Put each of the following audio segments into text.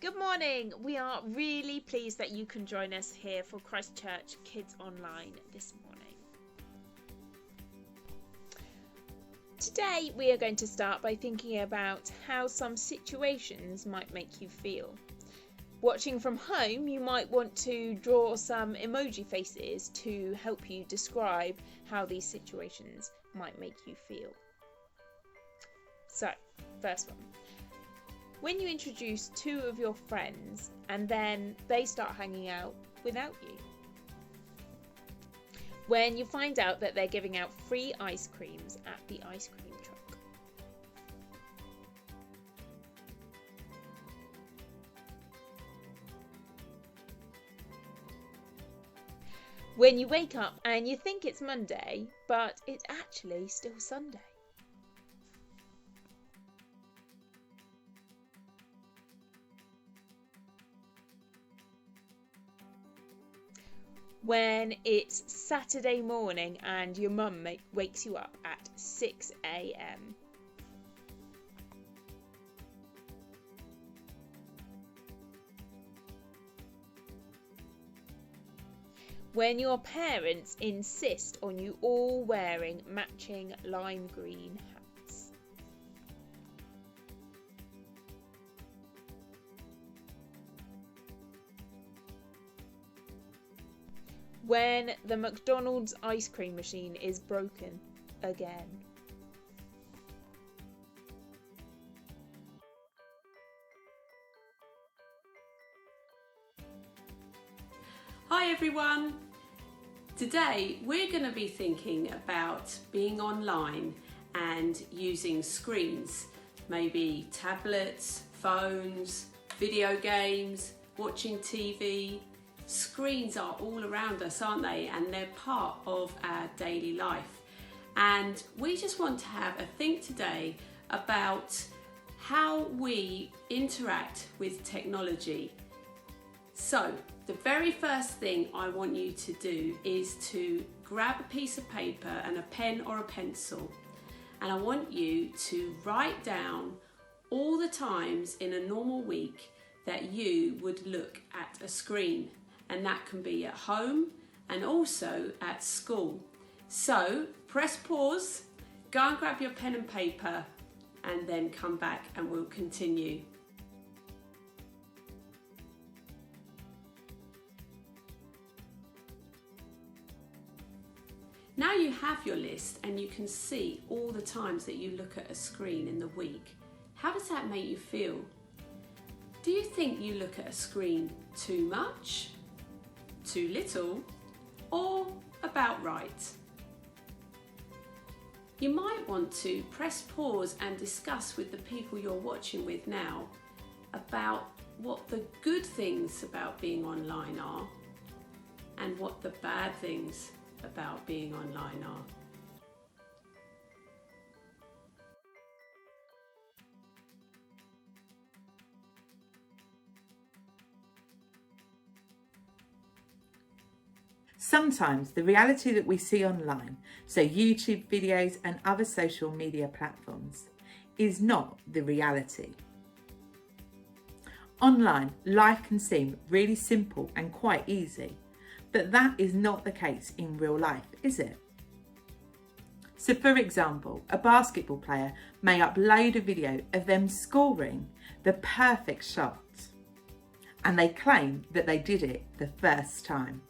Good morning. We are really pleased that you can join us here for Christchurch Kids Online this morning. Today we are going to start by thinking about how some situations might make you feel. Watching from home, you might want to draw some emoji faces to help you describe how these situations might make you feel. So, first one. When you introduce two of your friends and then they start hanging out without you. When you find out that they're giving out free ice creams at the ice cream truck. When you wake up and you think it's Monday, but it's actually still Sunday. When it's Saturday morning and your mum wakes you up at 6 a.m. When your parents insist on you all wearing matching lime green hats. When the McDonald's ice cream machine is broken again. Hi everyone! Today we're going to be thinking about being online and using screens, maybe tablets, phones, video games, watching TV. Screens are all around us, aren't they? And they're part of our daily life. And we just want to have a think today about how we interact with technology. So, the very first thing I want you to do is to grab a piece of paper and a pen or a pencil. And I want you to write down all the times in a normal week that you would look at a screen. And that can be at home and also at school. So press pause, go and grab your pen and paper, and then come back and we'll continue. Now you have your list and you can see all the times that you look at a screen in the week. How does that make you feel? Do you think you look at a screen too much, too little, or about right? You might want to press pause and discuss with the people you're watching with now about what the good things about being online are and what the bad things about being online are. Sometimes the reality that we see online, so YouTube videos and other social media platforms, is not the reality. Online, life can seem really simple and quite easy, but that is not the case in real life, is it? So for example, a basketball player may upload a video of them scoring the perfect shot, and they claim that they did it the first time.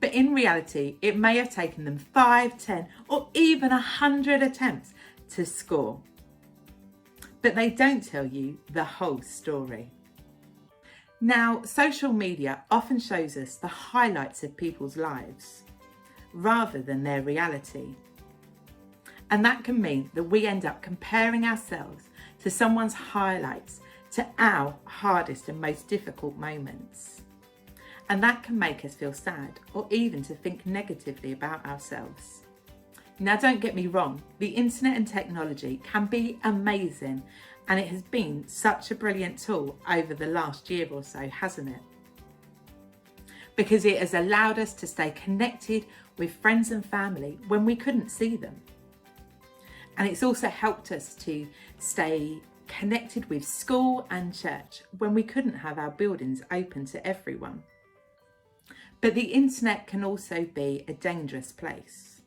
But in reality, it may have taken them 5, 10, or even 100 attempts to score. But they don't tell you the whole story. Now, social media often shows us the highlights of people's lives rather than their reality. And that can mean that we end up comparing ourselves to someone's highlights to our hardest and most difficult moments. And that can make us feel sad or even to think negatively about ourselves. Now, don't get me wrong, the internet and technology can be amazing, and it has been such a brilliant tool over the last year or so, hasn't it? Because it has allowed us to stay connected with friends and family when we couldn't see them. And it's also helped us to stay connected with school and church when we couldn't have our buildings open to everyone. But the internet can also be a dangerous place.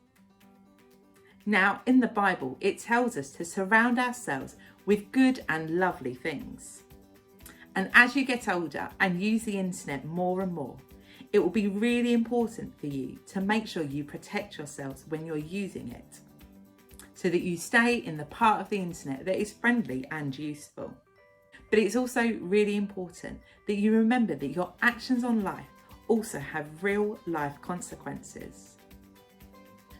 Now, in the Bible, it tells us to surround ourselves with good and lovely things. And as you get older and use the internet more and more, it will be really important for you to make sure you protect yourselves when you're using it, so that you stay in the part of the internet that is friendly and useful. But it's also really important that you remember that your actions on life also have real life consequences.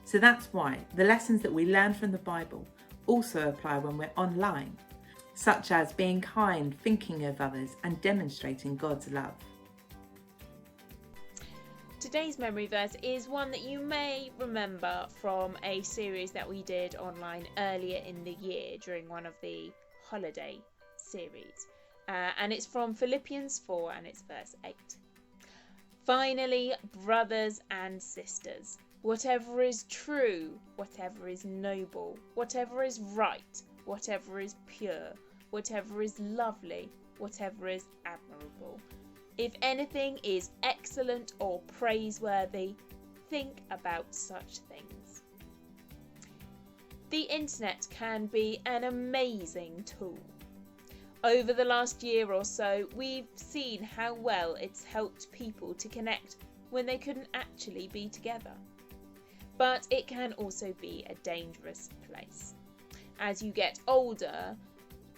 So that's why the lessons that we learn from the Bible also apply when we're online, such as being kind, thinking of others, and demonstrating God's love. Today's memory verse is one that you may remember from a series that we did online earlier in the year during one of the holiday series. And it's from Philippians 4 and it's verse 8. Finally, brothers and sisters, whatever is true, whatever is noble, whatever is right, whatever is pure, whatever is lovely, whatever is admirable, if anything is excellent or praiseworthy, think about such things. The internet can be an amazing tool. Over the last year or so, we've seen how well it's helped people to connect when they couldn't actually be together. But it can also be a dangerous place. As you get older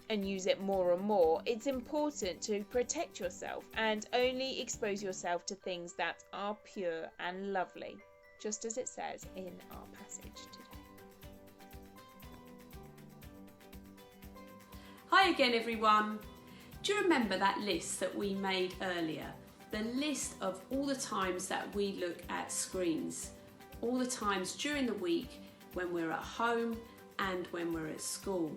and use it more and more, it's important to protect yourself and only expose yourself to things that are pure and lovely, just as it says in our passage today. Hi again everyone. Do you remember that list that we made earlier? The list of all the times that we look at screens, all the times during the week when we're at home and when we're at school.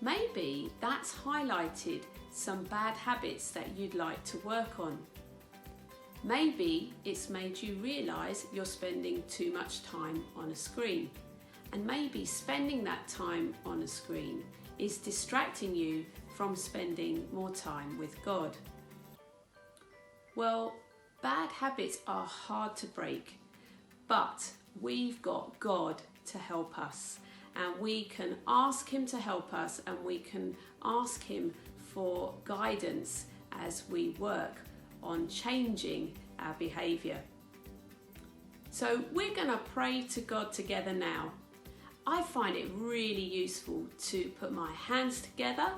Maybe that's highlighted some bad habits that you'd like to work on. Maybe it's made you realise you're spending too much time on a screen. And maybe spending that time on a screen is distracting you from spending more time with God. Well, bad habits are hard to break, but we've got God to help us. And we can ask him to help us, and we can ask him for guidance as we work on changing our behaviour. So we're going to pray to God together now. I find it really useful to put my hands together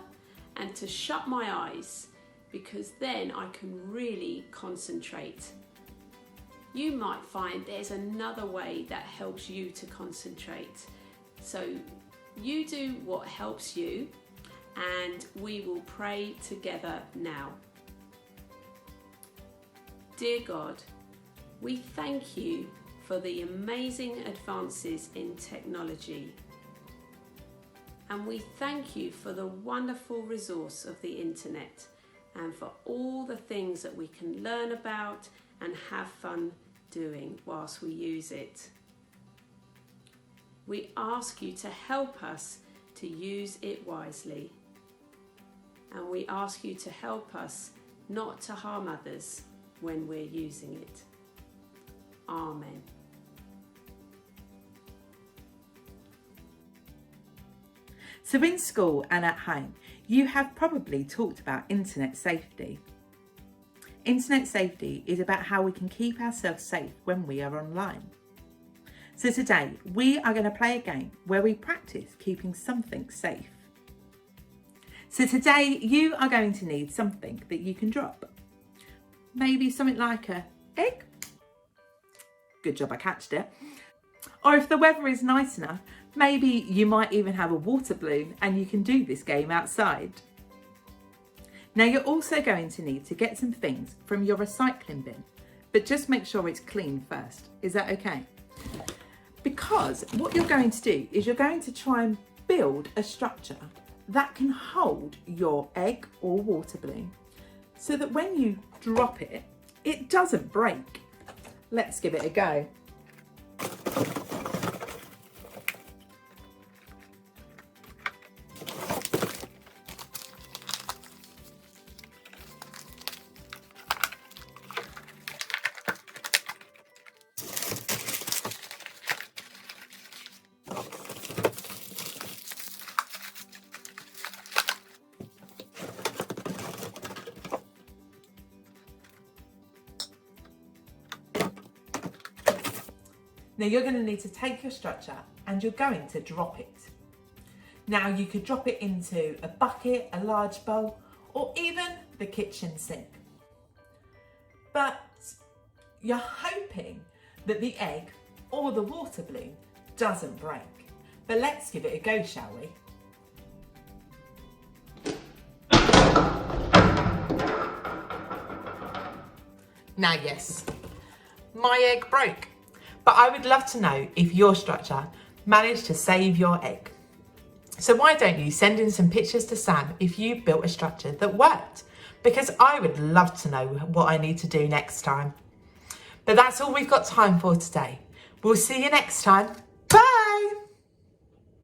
and to shut my eyes, because then I can really concentrate. You might find there's another way that helps you to concentrate. So you do what helps you, and we will pray together now. Dear God, we thank you for the amazing advances in technology. And we thank you for the wonderful resource of the internet and for all the things that we can learn about and have fun doing whilst we use it. We ask you to help us to use it wisely. And we ask you to help us not to harm others when we're using it. Amen. So in school and at home, you have probably talked about internet safety. Internet safety is about how we can keep ourselves safe when we are online. So today, we are going to play a game where we practice keeping something safe. So today, you are going to need something that you can drop. Maybe something like an egg. Good job I catched it. Or if the weather is nice enough, maybe you might even have a water balloon and you can do this game outside. Now you're also going to need to get some things from your recycling bin, but just make sure it's clean first. Is that okay? Because what you're going to do is you're going to try and build a structure that can hold your egg or water balloon so that when you drop it, it doesn't break. Let's give it a go. Now you're going to need to take your structure and you're going to drop it. Now you could drop it into a bucket, a large bowl, or even the kitchen sink. But you're hoping that the egg or the water balloon doesn't break. But let's give it a go, shall we? Now yes, my egg broke. But I would love to know if your structure managed to save your egg. So why don't you send in some pictures to Sam if you built a structure that worked? Because I would love to know what I need to do next time. But that's all we've got time for today. We'll see you next time.